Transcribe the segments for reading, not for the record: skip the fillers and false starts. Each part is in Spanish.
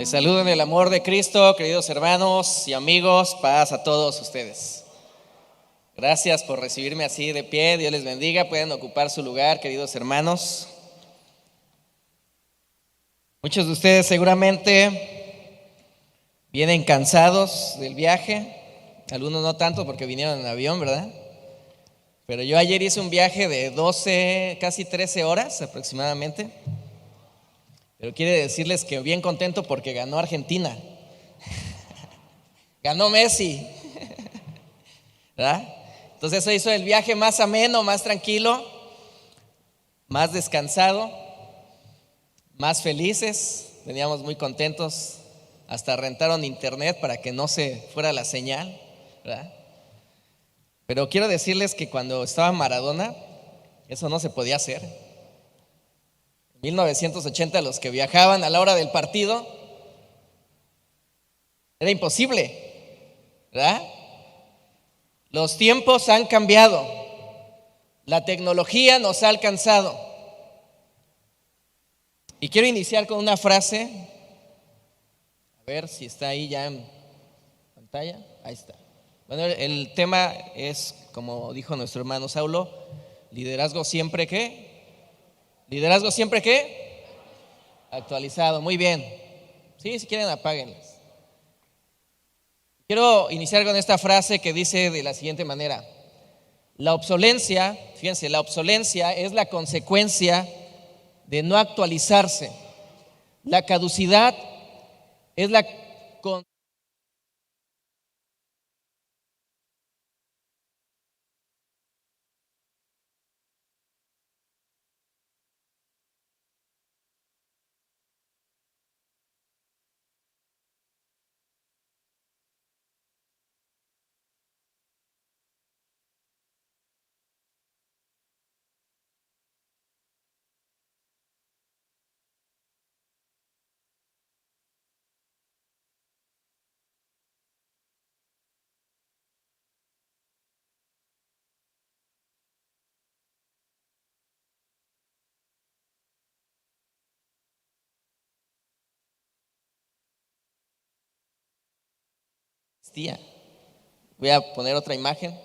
Les saludo en el amor de Cristo, queridos hermanos y amigos, paz a todos ustedes. Gracias por recibirme así de pie, Dios les bendiga, pueden ocupar su lugar, queridos hermanos. Muchos de ustedes seguramente vienen cansados del viaje, algunos no tanto porque vinieron en avión, ¿verdad? Pero yo ayer hice un viaje de 12, casi 13 horas aproximadamente. Pero quiere decirles que bien contento porque ganó Argentina. Ganó Messi. ¿Verdad? Entonces eso hizo el viaje más ameno, más tranquilo, más descansado, más felices. Veníamos muy contentos. Hasta rentaron internet para que no se fuera la señal, ¿verdad? Pero quiero decirles que cuando estaba Maradona, eso no se podía hacer. 1980, los que viajaban a la hora del partido, era imposible, ¿verdad? Los tiempos han cambiado, la tecnología nos ha alcanzado. Y quiero iniciar con una frase, a ver si está ahí ya en pantalla, ahí está. Bueno, el tema es, como dijo nuestro hermano Saulo, liderazgo siempre ¿qué? ¿Liderazgo siempre qué? Actualizado, muy bien. Sí, si quieren apáguenlas. Quiero iniciar con esta frase que dice de la siguiente manera: la obsolencia, fíjense, la obsolencia es la consecuencia de no actualizarse. La caducidad es la consecuencia. 20. Voy a poner otra imagen.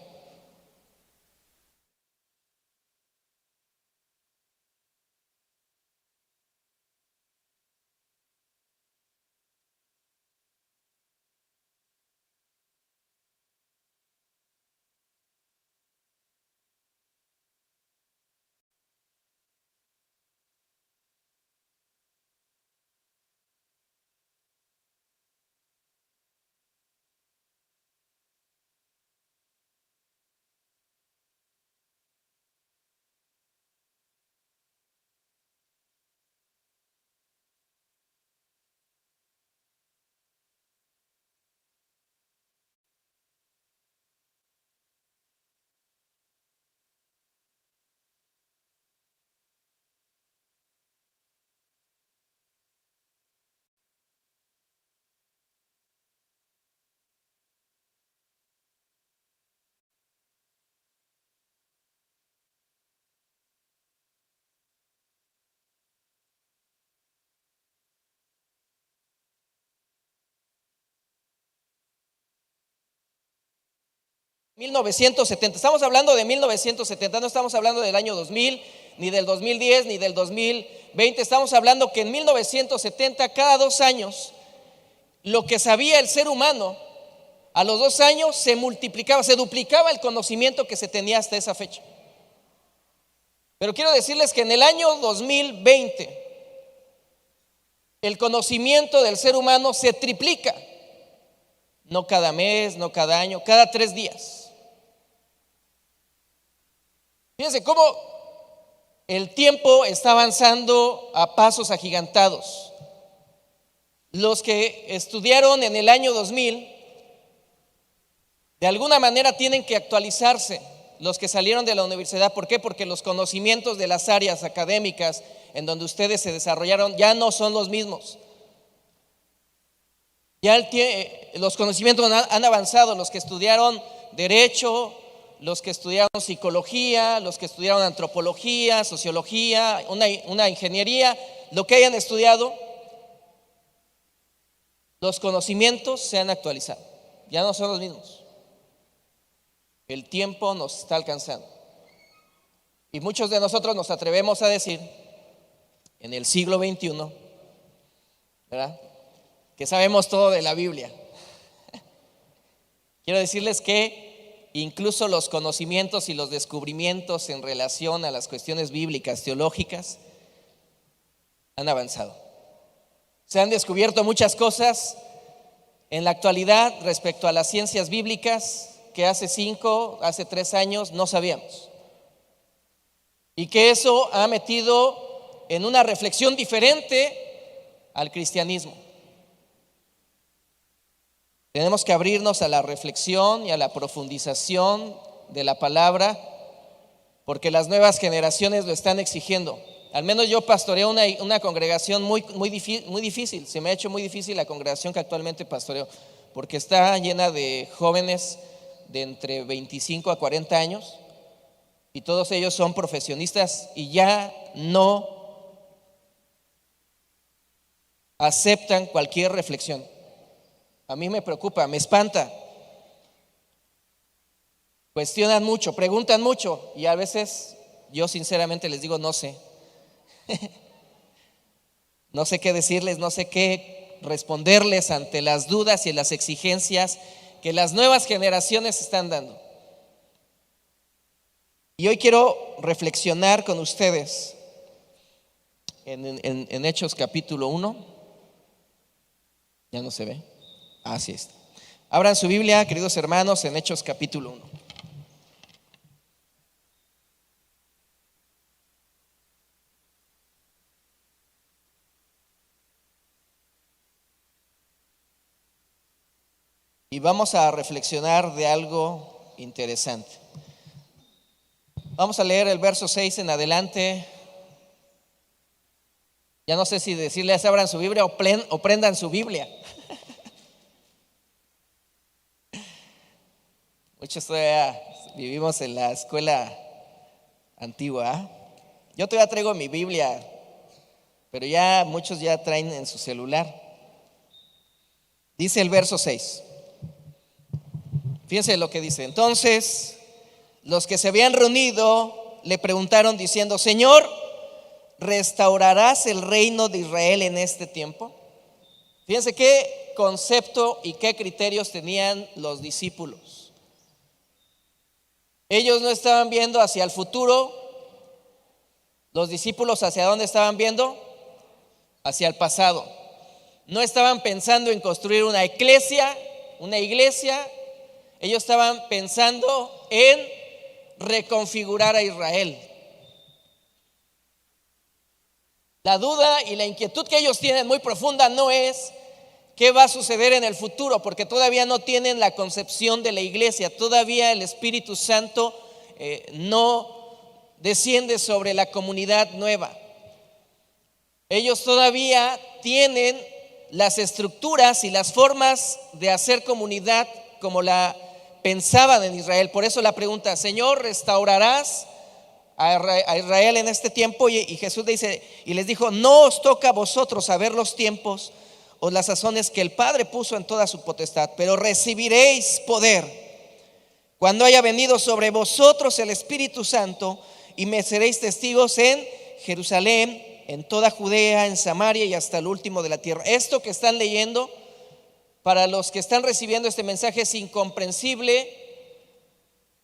Estamos hablando de 1970, no estamos hablando del año 2000, ni del 2010, ni del 2020. Estamos hablando que en 1970, cada 2 años, lo que sabía el ser humano, a los 2 años se multiplicaba, se duplicaba el conocimiento que se tenía hasta esa fecha. Pero quiero decirles que en el año 2020, el conocimiento del ser humano se triplica. No cada mes, no cada año, cada 3 días. Fíjense cómo el tiempo está avanzando a pasos agigantados. Los que estudiaron en el año 2000, de alguna manera tienen que actualizarse. Los que salieron de la universidad, ¿por qué? Porque los conocimientos de las áreas académicas en donde ustedes se desarrollaron ya no son los mismos. Ya los conocimientos han avanzado. Los que estudiaron Derecho, los que estudiaron Psicología, los que estudiaron Antropología, Sociología, una ingeniería, lo que hayan estudiado, Los conocimientos se han actualizado, ya no son los mismos. El tiempo nos está alcanzando. Y muchos de nosotros nos atrevemos a decir, en el siglo XXI, ¿verdad?, que sabemos todo de la Biblia. Quiero decirles que incluso los conocimientos y los descubrimientos en relación a las cuestiones bíblicas, teológicas, han avanzado. Se han descubierto muchas cosas en la actualidad respecto a las ciencias bíblicas que hace 3 años no sabíamos. Y que eso ha metido en una reflexión diferente al cristianismo. Tenemos que abrirnos a la reflexión y a la profundización de la palabra, porque las nuevas generaciones lo están exigiendo. Al menos yo pastoreo una congregación muy difícil. Se me ha hecho muy difícil la congregación que actualmente pastoreo, porque está llena de jóvenes de entre 25 a 40 años, y todos ellos son profesionistas y ya no aceptan cualquier reflexión. A mí me preocupa, me espanta. Cuestionan mucho, preguntan mucho, y a veces yo sinceramente les digo no sé. No sé qué decirles, no sé qué responderles ante las dudas y las exigencias que las nuevas generaciones están dando. Y hoy quiero reflexionar con ustedes en Hechos capítulo 1. Ya no se ve. Así está. Abran su Biblia, queridos hermanos, en Hechos capítulo 1. Y vamos a reflexionar de algo interesante. Vamos a leer el verso 6 en adelante. Ya no sé si decirles abran su Biblia o prendan su Biblia. Muchos todavía vivimos en la escuela antigua. Yo todavía traigo mi Biblia, pero ya muchos ya traen en su celular. Dice el verso 6. Fíjense lo que dice. Entonces, los que se habían reunido le preguntaron diciendo: Señor, ¿restaurarás el reino de Israel en este tiempo? Fíjense qué concepto y qué criterios tenían los discípulos. Ellos no estaban viendo hacia el futuro. Los discípulos, ¿hacia dónde estaban viendo? Hacia el pasado. No estaban pensando en construir una iglesia. Ellos estaban pensando en reconfigurar a Israel. La duda y la inquietud que ellos tienen muy profunda no es qué va a suceder en el futuro, porque todavía no tienen la concepción de la iglesia. Todavía el Espíritu Santo no desciende sobre la comunidad nueva. Ellos todavía tienen las estructuras y las formas de hacer comunidad como la pensaban en Israel. Por eso la pregunta: Señor, ¿restaurarás a Israel en este tiempo? Y Jesús dice, y les dijo: no os toca a vosotros saber los tiempos o las sazones que el Padre puso en toda su potestad, pero recibiréis poder cuando haya venido sobre vosotros el Espíritu Santo, y me seréis testigos en Jerusalén, en toda Judea, en Samaria y hasta el último de la tierra. Esto que están leyendo, para los que están recibiendo este mensaje, es incomprensible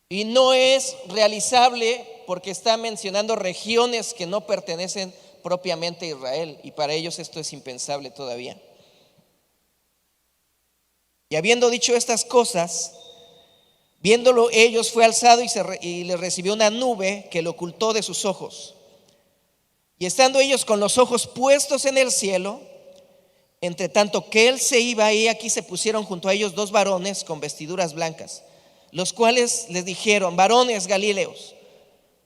y no es realizable, porque está mencionando regiones que no pertenecen propiamente a Israel, y para ellos esto es impensable todavía. Y habiendo dicho estas cosas, viéndolo ellos, fue alzado y le recibió una nube que lo ocultó de sus ojos. Y estando ellos con los ojos puestos en el cielo, entre tanto que él se iba, y aquí se pusieron junto a ellos 2 varones con vestiduras blancas, los cuales les dijeron: varones galileos,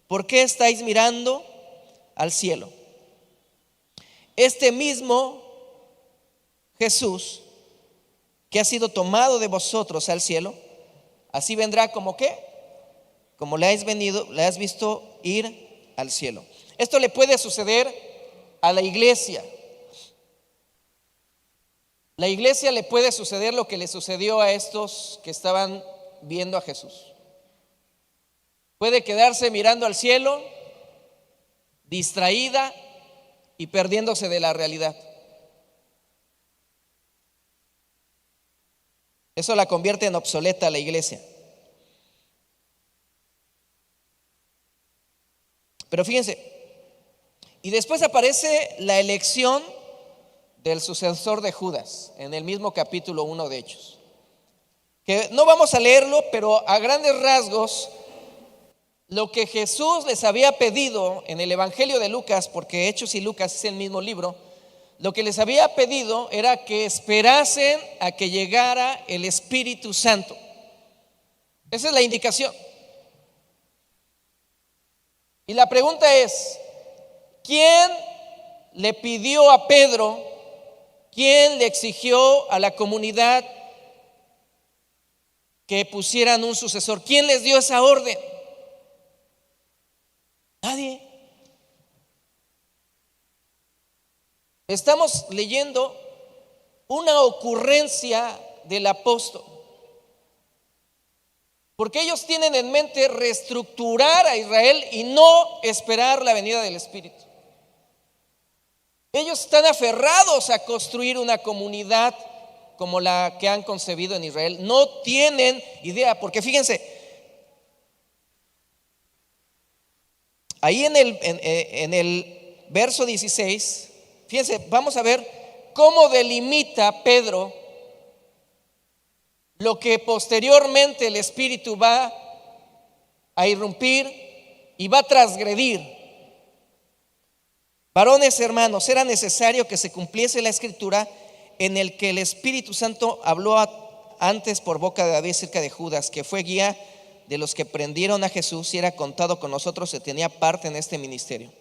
¿por qué estáis mirando al cielo? Este mismo Jesús que ha sido tomado de vosotros al cielo, así vendrá como ¿qué? Como le has visto ir al cielo. Esto le puede suceder a la iglesia. la iglesia le puede suceder lo que le sucedió a estos que estaban viendo a Jesús. Puede quedarse mirando al cielo, distraída y perdiéndose de la realidad. Eso la convierte en obsoleta a la iglesia. Pero fíjense, y después aparece la elección del sucesor de Judas en el mismo capítulo 1 de Hechos, que no vamos a leerlo, pero a grandes rasgos lo que Jesús les había pedido en el Evangelio de Lucas, porque Hechos y Lucas es el mismo libro, lo que les había pedido era que esperasen a que llegara el Espíritu Santo. Esa es la indicación. Y la pregunta es, ¿quién le pidió a Pedro, quién le exigió a la comunidad que pusieran un sucesor? ¿Quién les dio esa orden? Nadie. Estamos leyendo una ocurrencia del apóstol, porque ellos tienen en mente reestructurar a Israel y no esperar la venida del Espíritu. Ellos están aferrados a construir una comunidad como la que han concebido en Israel. No tienen idea, porque fíjense, ahí en el verso 16, fíjense, vamos a ver cómo delimita Pedro lo que posteriormente el Espíritu va a irrumpir y va a transgredir. Varones hermanos, era necesario que se cumpliese la escritura en el que el Espíritu Santo habló antes por boca de David acerca de Judas, que fue guía de los que prendieron a Jesús y era contado con nosotros, se tenía parte en este ministerio.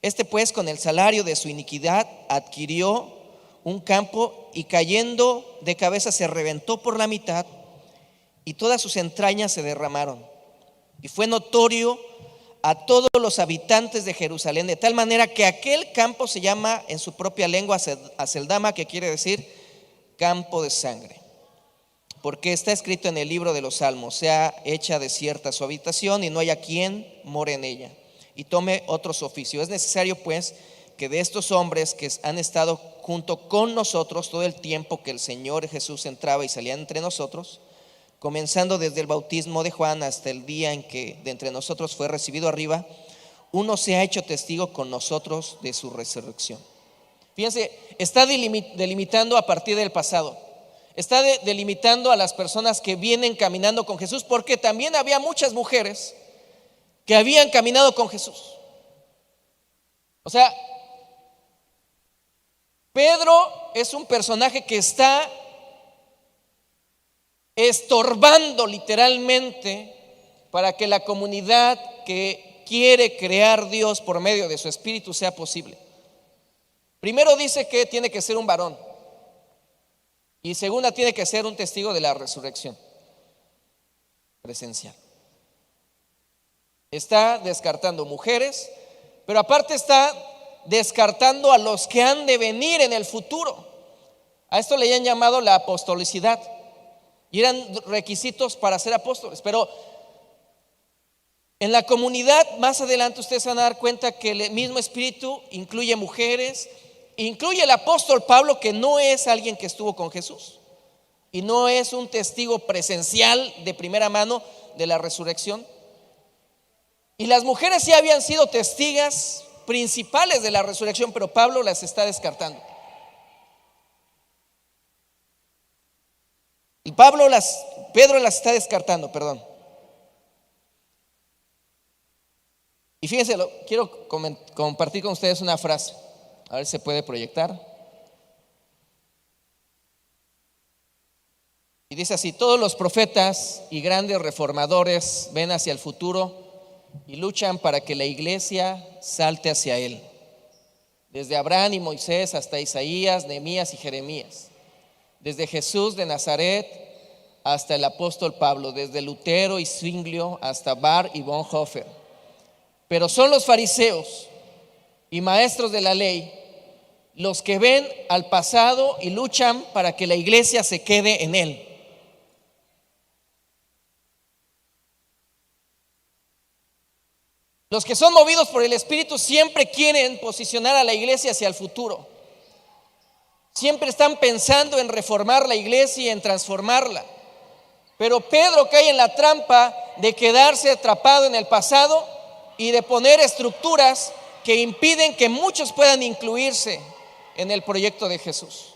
Este pues con el salario de su iniquidad adquirió un campo y cayendo de cabeza se reventó por la mitad y todas sus entrañas se derramaron. Y fue notorio a todos los habitantes de Jerusalén, de tal manera que aquel campo se llama en su propia lengua Aceldama, que quiere decir campo de sangre. Porque está escrito en el libro de los Salmos: sea hecha desierta su habitación y no haya quien more en ella y tome otro su oficio. Es necesario pues que de estos hombres que han estado junto con nosotros todo el tiempo que el Señor Jesús entraba y salía entre nosotros, comenzando desde el bautismo de Juan hasta el día en que de entre nosotros fue recibido arriba, uno se ha hecho testigo con nosotros de su resurrección. Fíjense, está delimitando a partir del pasado, está delimitando a las personas que vienen caminando con Jesús, porque también había muchas mujeres que habían caminado con Jesús. O sea, Pedro es un personaje que está estorbando literalmente para que la comunidad que quiere crear Dios por medio de su Espíritu sea posible. Primero dice que tiene que ser un varón y segunda tiene que ser un testigo de la resurrección presencial. Está descartando mujeres, pero aparte está descartando a los que han de venir en el futuro. A esto le han llamado la apostolicidad y eran requisitos para ser apóstoles. Pero en la comunidad más adelante ustedes se van a dar cuenta que el mismo Espíritu incluye mujeres, incluye el apóstol Pablo, que no es alguien que estuvo con Jesús y no es un testigo presencial de primera mano de la resurrección. Y las mujeres sí habían sido testigas principales de la resurrección, pero Pablo las está descartando. Y Pedro las está descartando, perdón. Y fíjense, quiero compartir con ustedes una frase. A ver si se puede proyectar. Y dice así: todos los profetas y grandes reformadores ven hacia el futuro y luchan para que la iglesia salte hacia él. Desde Abraham y Moisés hasta Isaías, Nehemías y Jeremías. Desde Jesús de Nazaret hasta el apóstol Pablo. Desde Lutero y Zwinglio hasta Barth y Bonhoeffer. Pero son los fariseos y maestros de la ley los que ven al pasado y luchan para que la iglesia se quede en él. Los que son movidos por el Espíritu siempre quieren posicionar a la iglesia hacia el futuro. Siempre están pensando en reformar la iglesia y en transformarla. Pero Pedro cae en la trampa de quedarse atrapado en el pasado y de poner estructuras que impiden que muchos puedan incluirse en el proyecto de Jesús.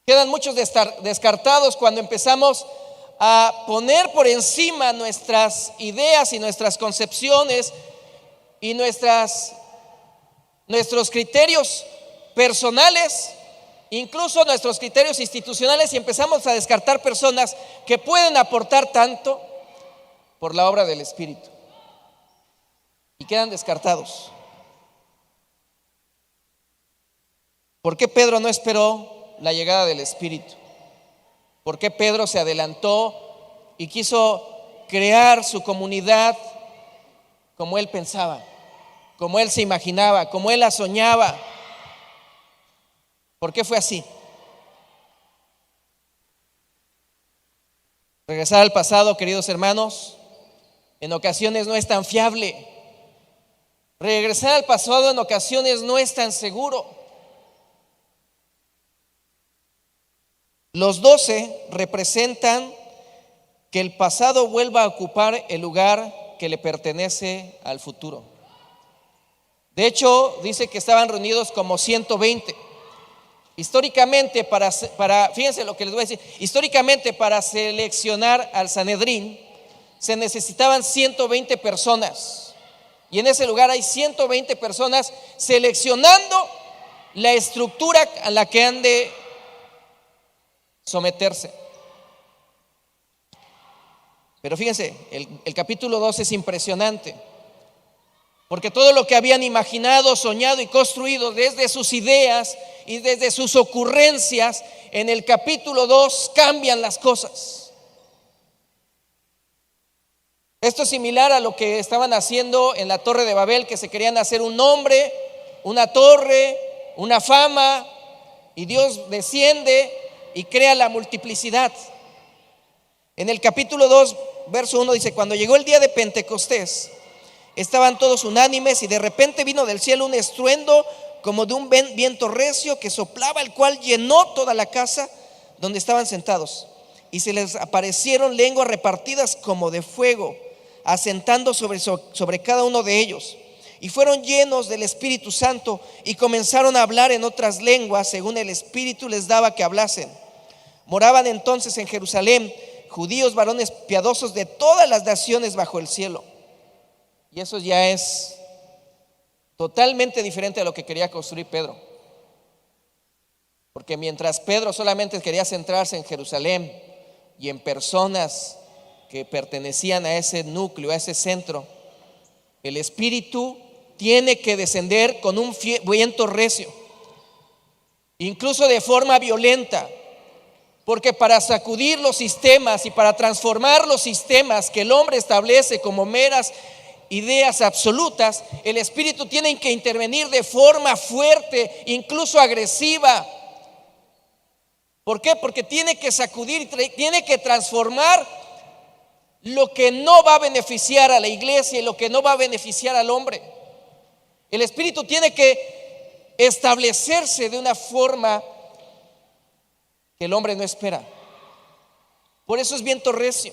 Quedan muchos descartados cuando empezamos a poner por encima nuestras ideas y nuestras concepciones y nuestros criterios personales, incluso nuestros criterios institucionales, y empezamos a descartar personas que pueden aportar tanto por la obra del Espíritu y quedan descartados. ¿Por qué Pedro no esperó la llegada del Espíritu? ¿Por qué Pedro se adelantó y quiso crear su comunidad como él pensaba, como él se imaginaba, como él la soñaba? ¿Por qué fue así? Regresar al pasado, queridos hermanos, en ocasiones no es tan fiable. Regresar al pasado en ocasiones no es tan seguro. Los 12 representan que el pasado vuelva a ocupar el lugar que le pertenece al futuro. De hecho, dice que estaban reunidos como 120. Históricamente, fíjense lo que les voy a decir, históricamente para seleccionar al Sanedrín se necesitaban 120 personas. Y en ese lugar hay 120 personas seleccionando la estructura a la que han de someterse. Pero fíjense, el capítulo 2 es impresionante, porque todo lo que habían imaginado, soñado y construido desde sus ideas y desde sus ocurrencias, en el capítulo 2 cambian las cosas. Esto es similar a lo que estaban haciendo en la Torre de Babel, que se querían hacer un nombre, una torre, una fama, y Dios desciende y crea la multiplicidad. En el capítulo 2, verso 1 dice: cuando llegó el día de Pentecostés, estaban todos unánimes y de repente vino del cielo un estruendo como de un viento recio que soplaba, el cual llenó toda la casa donde estaban sentados. Y se les aparecieron lenguas repartidas como de fuego, asentando sobre cada uno de ellos. Y fueron llenos del Espíritu Santo y comenzaron a hablar en otras lenguas según el Espíritu les daba que hablasen. Moraban entonces en Jerusalén judíos, varones piadosos de todas las naciones bajo el cielo. Y eso ya es totalmente diferente a lo que quería construir Pedro. Porque mientras Pedro solamente quería centrarse en Jerusalén y en personas que pertenecían a ese núcleo, a ese centro, el Espíritu tiene que descender con un viento recio, incluso de forma violenta. Porque para sacudir los sistemas y para transformar los sistemas que el hombre establece como meras ideas absolutas, el Espíritu tiene que intervenir de forma fuerte, incluso agresiva. ¿Por qué? Porque tiene que sacudir y tiene que transformar lo que no va a beneficiar a la iglesia y lo que no va a beneficiar al hombre. El Espíritu tiene que establecerse de una forma que el hombre no espera. Por eso es viento recio,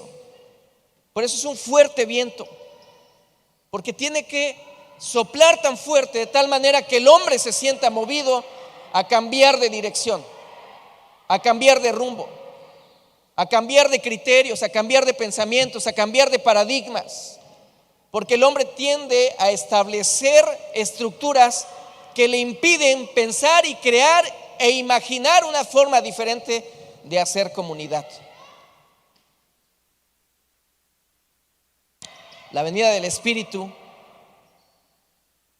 por eso es un fuerte viento, porque tiene que soplar tan fuerte de tal manera que el hombre se sienta movido a cambiar de dirección, a cambiar de rumbo, a cambiar de criterios, a cambiar de pensamientos, a cambiar de paradigmas. Porque el hombre tiende a establecer estructuras que le impiden pensar y crear e imaginar una forma diferente de hacer comunidad. La venida del Espíritu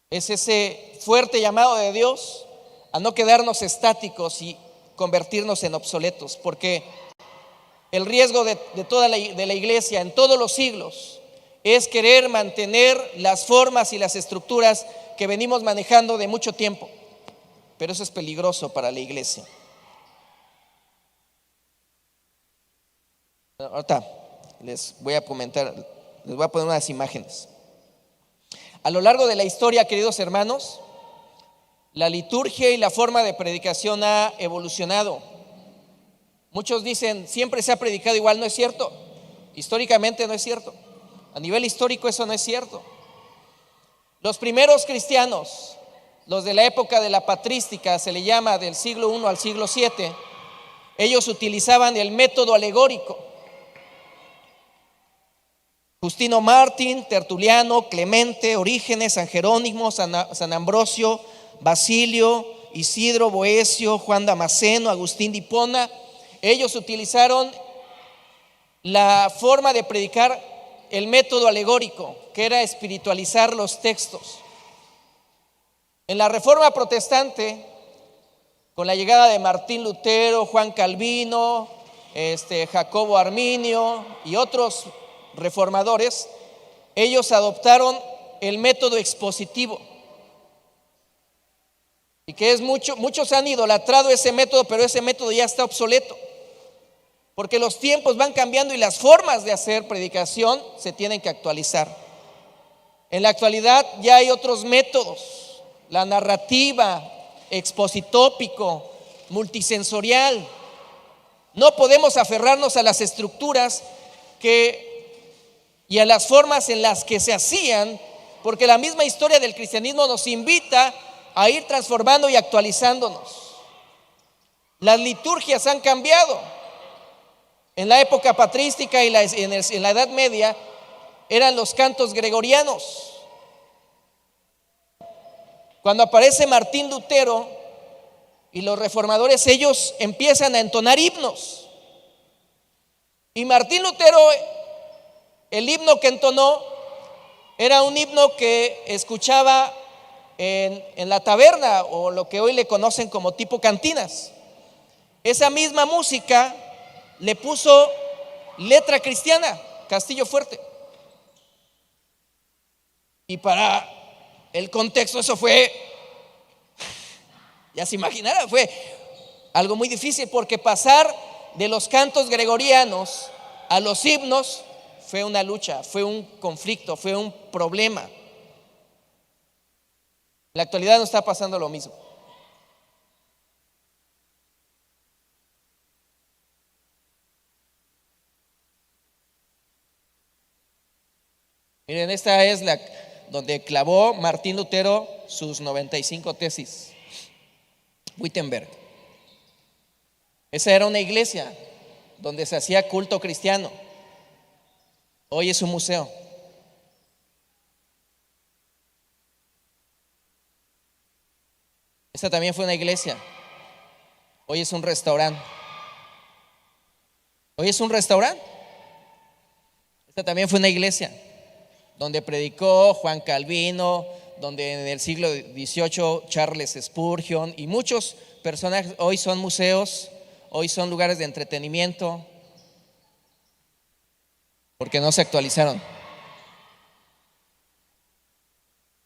es ese fuerte llamado de Dios a no quedarnos estáticos y convertirnos en obsoletos, porque el riesgo de la iglesia en todos los siglos es querer mantener las formas y las estructuras que venimos manejando de mucho tiempo. pero eso es peligroso para la iglesia. Ahorita les voy a comentar, les voy a poner unas imágenes. A lo largo de la historia, queridos hermanos, la liturgia y la forma de predicación ha evolucionado. Muchos dicen, siempre se ha predicado igual. No es cierto. Históricamente no es cierto. A nivel histórico eso no es cierto. Los primeros cristianos, los de la época de la patrística, se le llama del siglo I al siglo VII, ellos utilizaban el método alegórico. Justino Mártir, Tertuliano, Clemente, Orígenes, San Jerónimo, San Ambrosio, Basilio, Isidro, Boecio, Juan Damasceno, Agustín de Hipona, ellos utilizaron la forma de predicar el método alegórico, que era espiritualizar los textos. En la Reforma Protestante, con la llegada de Martín Lutero, Juan Calvino, Jacobo Arminio y otros reformadores, ellos adoptaron el método expositivo. Y que muchos han idolatrado ese método, pero ese método ya está obsoleto. Porque los tiempos van cambiando y las formas de hacer predicación se tienen que actualizar. En la actualidad ya hay otros métodos: la narrativa, expositópico, multisensorial. No podemos aferrarnos a las estructuras y a las formas en las que se hacían, porque la misma historia del cristianismo nos invita a ir transformando y actualizándonos. Las liturgias han cambiado. En la época patrística y en la Edad Media eran los cantos gregorianos. Cuando aparece Martín Lutero y los reformadores, ellos empiezan a entonar himnos. Y Martín Lutero, el himno que entonó era un himno que escuchaba en la taberna, o lo que hoy le conocen como tipo cantinas. Esa misma música le puso letra cristiana, Castillo Fuerte. Y para el contexto eso fue, ya se imaginarán, fue algo muy difícil, porque pasar de los cantos gregorianos a los himnos fue una lucha, fue un conflicto, fue un problema. En la actualidad no está pasando lo mismo. Miren, esta es donde clavó Martín Lutero sus 95 tesis. Wittenberg. Esa era una iglesia donde se hacía culto cristiano. Hoy es un museo. Esta también fue una iglesia. Hoy es un restaurante. Hoy es un restaurante. Esta también fue una iglesia donde predicó Juan Calvino, donde en el siglo XVIII Charles Spurgeon y muchos personajes. Hoy son museos, hoy son lugares de entretenimiento, porque no se actualizaron.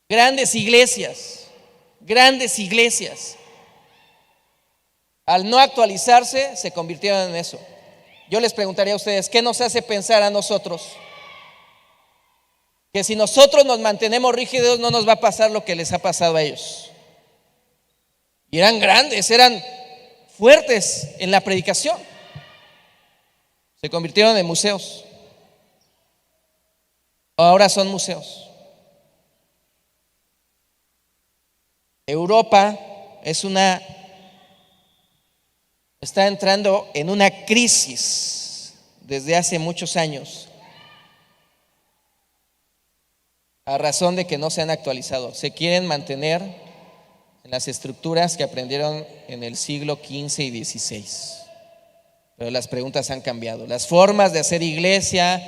Grandes iglesias, al no actualizarse, se convirtieron en eso. Yo les preguntaría a ustedes, ¿qué nos hace pensar a nosotros que si nosotros nos mantenemos rígidos no nos va a pasar lo que les ha pasado a ellos? Y eran grandes, eran fuertes en la predicación. Se convirtieron en museos. Ahora son museos. Europa está entrando en una crisis desde hace muchos años, a razón de que no se han actualizado. Se quieren mantener en las estructuras que aprendieron en el siglo XV y XVI. Pero las preguntas han cambiado. Las formas de hacer iglesia,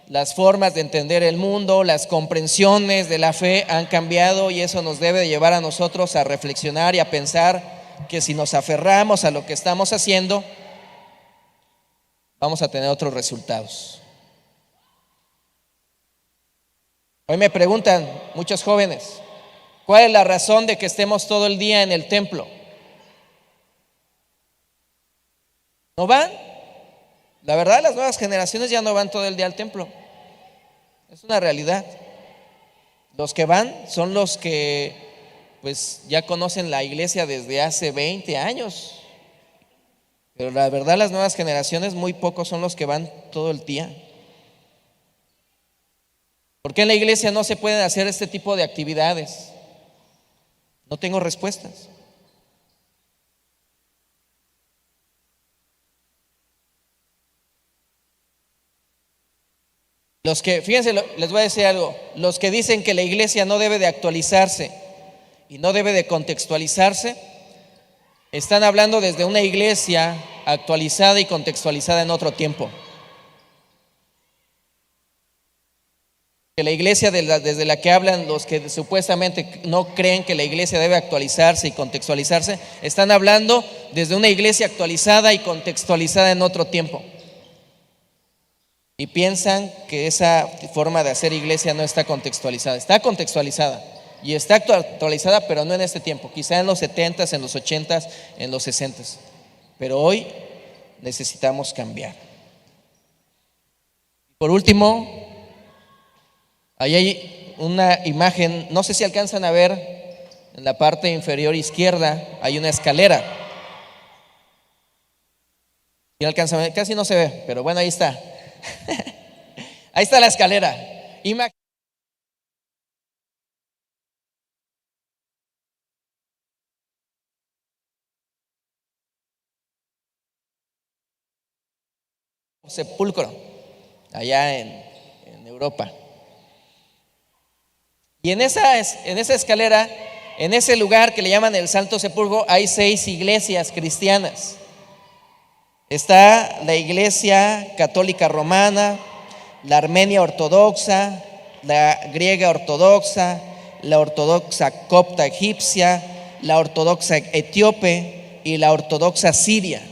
las formas de entender el mundo, las comprensiones de la fe han cambiado, y eso nos debe de llevar a nosotros a reflexionar y a pensar que si nos aferramos a lo que estamos haciendo, vamos a tener otros resultados. Hoy me preguntan muchos jóvenes, ¿cuál es la razón de que estemos todo el día en el templo? No van. La verdad, las nuevas generaciones ya no van todo el día al templo. Es una realidad. Los que van son los que pues ya conocen la iglesia desde hace 20 años. Pero la verdad, las nuevas generaciones, muy pocos son los que van todo el día. ¿Por qué en la iglesia no se pueden hacer este tipo de actividades? No tengo respuestas. Los que, fíjense, les voy a decir algo, los que dicen que la iglesia no debe de actualizarse y no debe de contextualizarse, están hablando desde una iglesia actualizada y contextualizada en otro tiempo. Que la iglesia desde la que hablan los que supuestamente no creen que la iglesia debe actualizarse y contextualizarse, están hablando desde una iglesia actualizada y contextualizada en otro tiempo. Y piensan que esa forma de hacer iglesia no está contextualizada. Está contextualizada y está actualizada, pero no en este tiempo. Quizá en los 70s, en los 80s, en los 60s. Pero hoy necesitamos cambiar. Por último, ahí hay una imagen, no sé si alcanzan a ver, en la parte inferior izquierda hay una escalera. ¿Sí alcanzan a ver? Casi no se ve, pero bueno, ahí está. Ahí está la escalera. Sepulcro, allá en Europa. Y en esa escalera, en ese lugar que le llaman el Santo Sepulcro, hay 6 iglesias cristianas. Está la iglesia católica romana, la armenia ortodoxa, la griega ortodoxa, la ortodoxa copta egipcia, la ortodoxa etíope y la ortodoxa siria.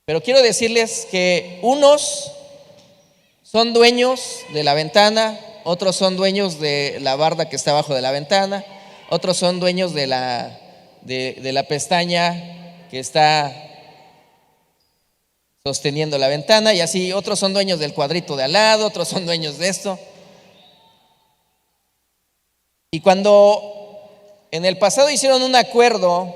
Pero quiero decirles que unos son dueños de la ventana, otros son dueños de la barda que está abajo de la ventana, otros son dueños de la pestaña que está sosteniendo la ventana, y así otros son dueños del cuadrito de al lado, otros son dueños de esto. Y cuando en el pasado hicieron un acuerdo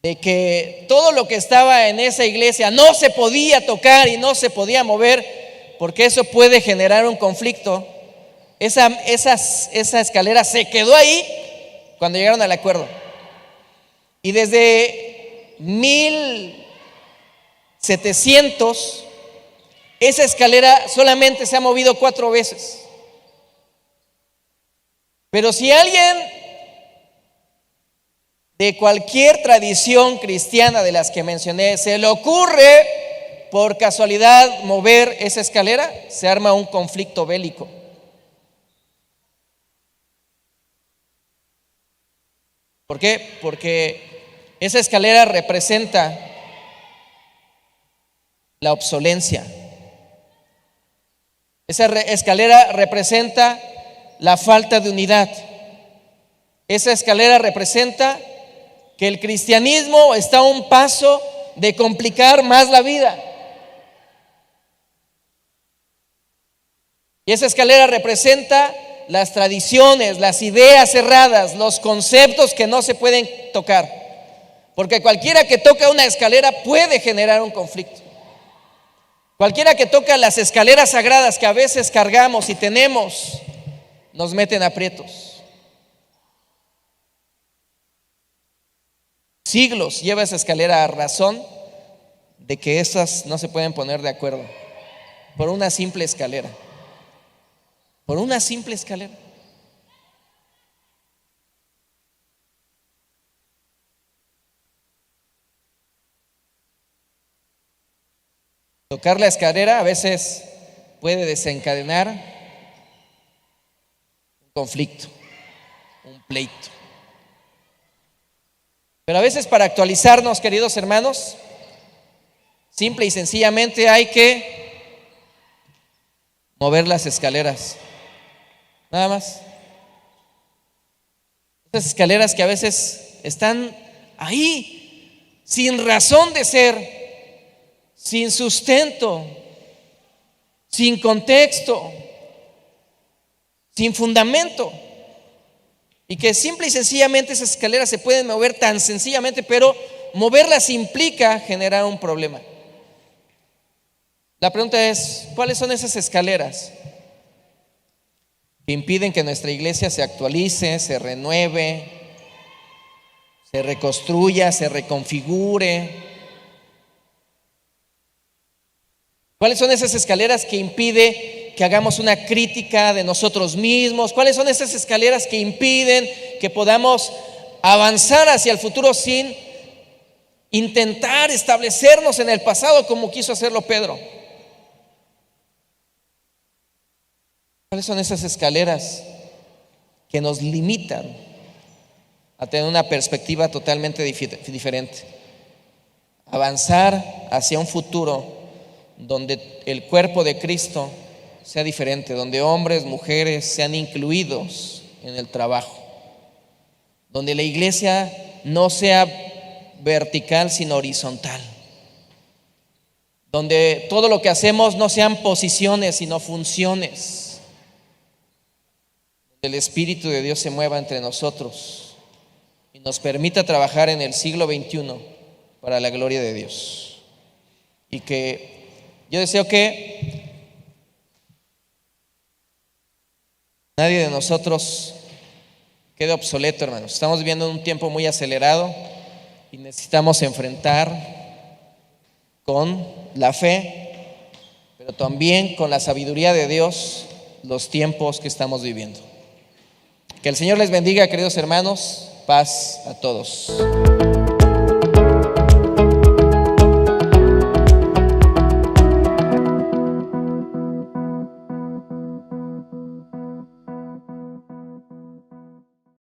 de que todo lo que estaba en esa iglesia no se podía tocar y no se podía mover, porque eso puede generar un conflicto, esa escalera se quedó ahí cuando llegaron al acuerdo. Y desde 1700, esa escalera solamente se ha movido 4 veces. Pero si alguien de cualquier tradición cristiana de las que mencioné se le ocurre por casualidad mover esa escalera, se arma un conflicto bélico. ¿Por qué? Porque esa escalera representa la obsolencia. Esa escalera representa la falta de unidad. Esa escalera representa que el cristianismo está a un paso de complicar más la vida. Y esa escalera representa las tradiciones, las ideas cerradas, los conceptos que no se pueden tocar. Porque cualquiera que toca una escalera puede generar un conflicto. Cualquiera que toca las escaleras sagradas que a veces cargamos y tenemos, nos meten aprietos. Siglos lleva esa escalera a razón de que esas no se pueden poner de acuerdo por una simple escalera. Por una simple escalera. Tocar la escalera a veces puede desencadenar un conflicto, un pleito. Pero a veces, para actualizarnos, queridos hermanos, simple y sencillamente hay que mover las escaleras. Nada más. Esas escaleras que a veces están ahí, sin razón de ser, sin sustento, sin contexto, sin fundamento. Y que simple y sencillamente esas escaleras se pueden mover tan sencillamente, pero moverlas implica generar un problema. La pregunta es, ¿cuáles son esas escaleras que impiden que nuestra iglesia se actualice, se renueve, se reconstruya, se reconfigure? ¿Cuáles son esas escaleras que impiden que hagamos una crítica de nosotros mismos? ¿Cuáles son esas escaleras que impiden que podamos avanzar hacia el futuro sin intentar establecernos en el pasado como quiso hacerlo Pedro? ¿Cuáles son esas escaleras que nos limitan a tener una perspectiva totalmente diferente? Avanzar hacia un futuro donde el cuerpo de Cristo sea diferente, donde hombres, mujeres sean incluidos en el trabajo, donde la iglesia no sea vertical sino horizontal, donde todo lo que hacemos no sean posiciones sino funciones, donde el Espíritu de Dios se mueva entre nosotros y nos permita trabajar en el siglo XXI para la gloria de Dios. Y que yo deseo que nadie de nosotros quede obsoleto, hermanos. Estamos viviendo un tiempo muy acelerado y necesitamos enfrentar con la fe, pero también con la sabiduría de Dios, los tiempos que estamos viviendo. Que el Señor les bendiga, queridos hermanos. Paz a todos.